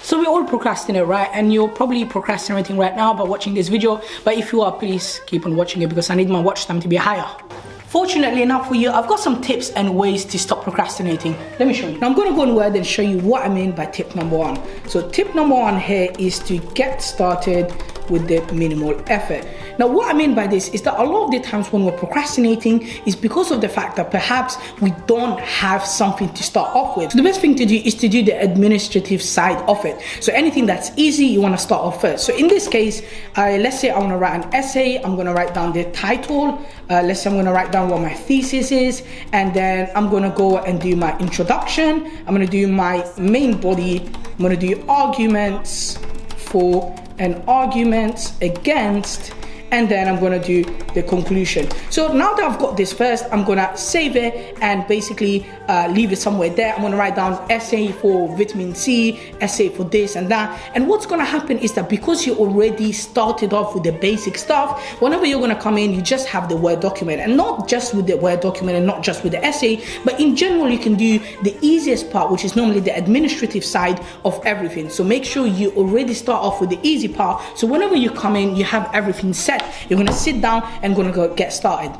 So we all procrastinate, right? And you're probably procrastinating right now by watching this video. But if you are, please keep on watching it because I need my watch time to be higher. Fortunately enough for you, I've got some tips and ways to stop procrastinating. Let me show you. Now I'm going to go in Word and show you what I mean by tip number one. So tip number one here is to get started with the minimal effort. Now what I mean by this is that a lot of the times when we're procrastinating is because of the fact that perhaps we don't have something to start off with. So the best thing to do is to do the administrative side of it. So anything that's easy, you want to start off first. So in this case, let's say I want to write an essay. I'm going to write down the title. Let's say I'm going to write down what my thesis is, and then I'm going to go and do my introduction. I'm going to do my main body. I'm going to do arguments for and arguments against, and then I'm gonna do the conclusion. So now that I've got this first, I'm gonna save it and basically leave it somewhere there. I'm gonna write down essay for vitamin C, essay for this and that. And what's gonna happen is that because you already started off with the basic stuff, whenever you're gonna come in, you just have the Word document, and not just with the Word document and not just with the essay, but in general, you can do the easiest part, which is normally the administrative side of everything. So make sure you already start off with the easy part. So whenever you come in, you have everything set. You're gonna sit down and gonna go get started.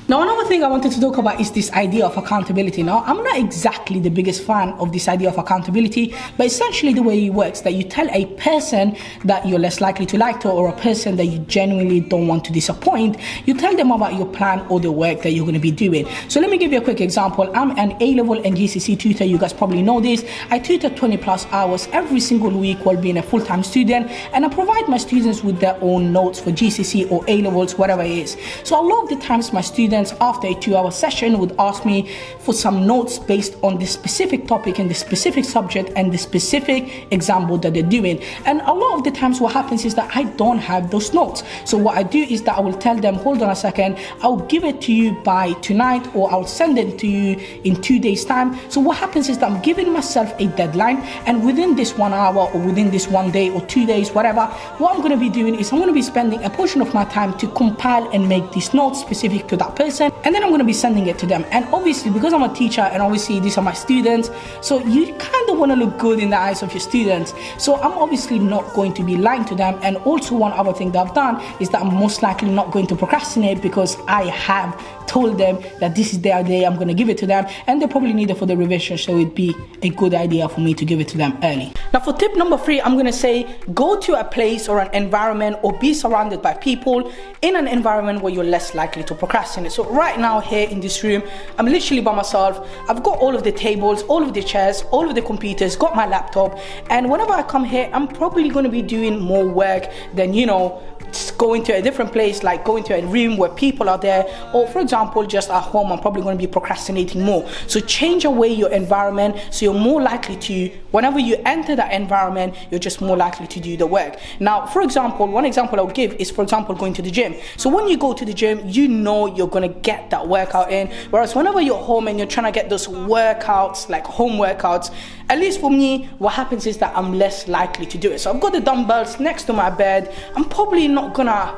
Now another thing I wanted to talk about is this idea of accountability. Now I'm not exactly the biggest fan of this idea of accountability, but essentially the way it works, that you tell a person that you're less likely to like to, or a person that you genuinely don't want to disappoint, you tell them about your plan or the work that you're going to be doing. So let me give you a quick example. I'm an A-level and GCSE tutor. You guys probably know this. I tutor 20 plus hours every single week while being a full-time student, and I provide my students with their own notes for GCSE or A-levels, whatever it is. So a lot of the times my students after a 2-hour session would ask me for some notes based on the specific topic and the specific subject and the specific example that they're doing. And a lot of the times what happens is that I don't have those notes. So what I do is that I will tell them, hold on a second, I'll give it to you by tonight, or I'll send it to you in 2 days time. So what happens is that I'm giving myself a deadline, and within this 1 hour or within this 1 day or 2 days, whatever, what I'm going to be doing is I'm going to be spending a portion of my time to compile and make these notes specific to that person, and then I'm going to be sending it to them. And obviously because I'm a teacher and obviously these are my students, so you kind of want to look good in the eyes of your students. So I'm obviously not going to be lying to them. And also one other thing that I've done is that I'm most likely not going to procrastinate, because I have told them that this is their day, I'm going to give it to them, and they probably need it for the revision, so it'd be a good idea for me to give it to them early. Now for tip number 3, I'm going to say go to a place or an environment, or be surrounded by people in an environment where you're less likely to procrastinate. So right now here in this room, I'm literally by myself. I've got all of the tables, all of the chairs, all of the computers, got my laptop, and whenever I come here, I'm probably going to be doing more work than, you know, just going to a different place, like going to a room where people are there, or for example just at home, I'm probably going to be procrastinating more. So change away your environment, so you're more likely to, whenever you enter that environment, you're just more likely to do the work. Now for example, one example I would give is, for example, going to the gym. So when you go to the gym, you know you're going to get that workout in, whereas whenever you're home and you're trying to get those workouts, like home workouts, at least for me, what happens is that I'm less likely to do it. So I've got the dumbbells next to my bed. I'm probably not gonna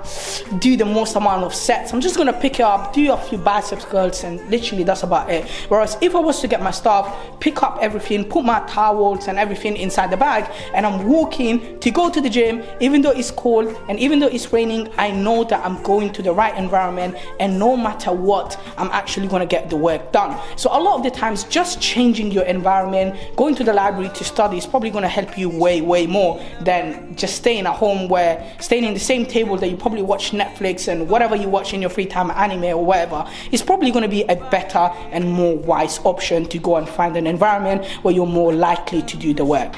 do the most amount of sets. I'm just gonna pick it up, do a few biceps curls, and literally that's about it. Whereas if I was to get my stuff, pick up everything, put my towels and everything inside the bag, and I'm walking to go to the gym, even though it's cold and even though it's raining, I know that I'm going to the right environment, and no matter what, I'm actually gonna get the work done. So a lot of the times, just changing your environment, going to the library to study, is probably going to help you way more than just staying at home, where staying in the same table that you probably watch Netflix and whatever you watch in your free time, anime or whatever. It's probably going to be a better and more wise option to go and find an environment where you're more likely to do the work.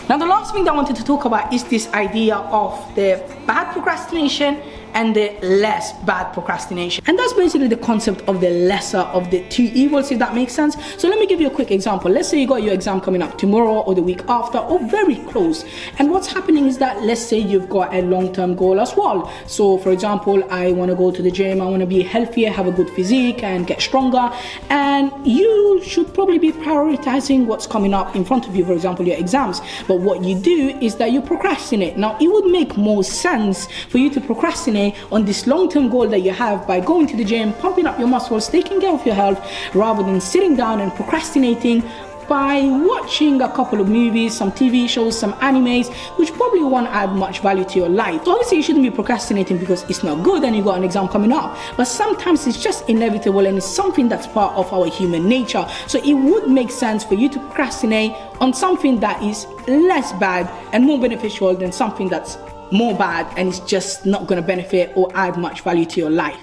Now the last thing that I wanted to talk about is this idea of the bad procrastination and the less bad procrastination. And that's basically the concept of the lesser of the two evils, if that makes sense. So let me give you a quick example. Let's say you got your exam coming up tomorrow or the week after, or very close. And what's happening is that, let's say you've got a long-term goal as well. So for example, I want to go to the gym, I want to be healthier, have a good physique and get stronger. And you should probably be prioritizing what's coming up in front of you, for example, your exams. But what you do is that you procrastinate. Now it would make more sense for you to procrastinate on this long-term goal that you have by going to the gym, pumping up your muscles, taking care of your health, rather than sitting down and procrastinating by watching a couple of movies, some TV shows, some animes, which probably won't add much value to your life. So obviously you shouldn't be procrastinating because it's not good and you got an exam coming up, but sometimes it's just inevitable and it's something that's part of our human nature. So it would make sense for you to procrastinate on something that is less bad and more beneficial than something that's more bad and it's just not going to benefit or add much value to your life.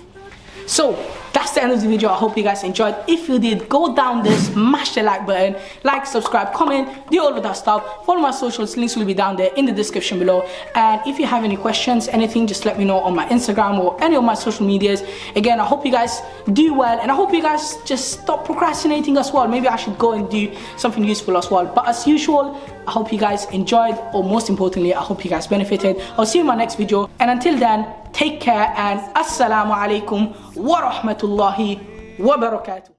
So that's the end of the video. I hope you guys enjoyed. If you did, go down there, smash the like button, like, subscribe, comment, do all of that stuff. Follow my socials, links will be down there in the description below. And if you have any questions, anything, just let me know on my Instagram or any of my social medias. Again, I hope you guys do well, and I hope you guys just stop procrastinating as well. Maybe I should go and do something useful as well. But as usual, I hope you guys enjoyed, or most importantly, I hope you guys benefited. I'll see you in my next video, and until then, take care and assalamu alaikum wa rahmatullahi wa barakatuh.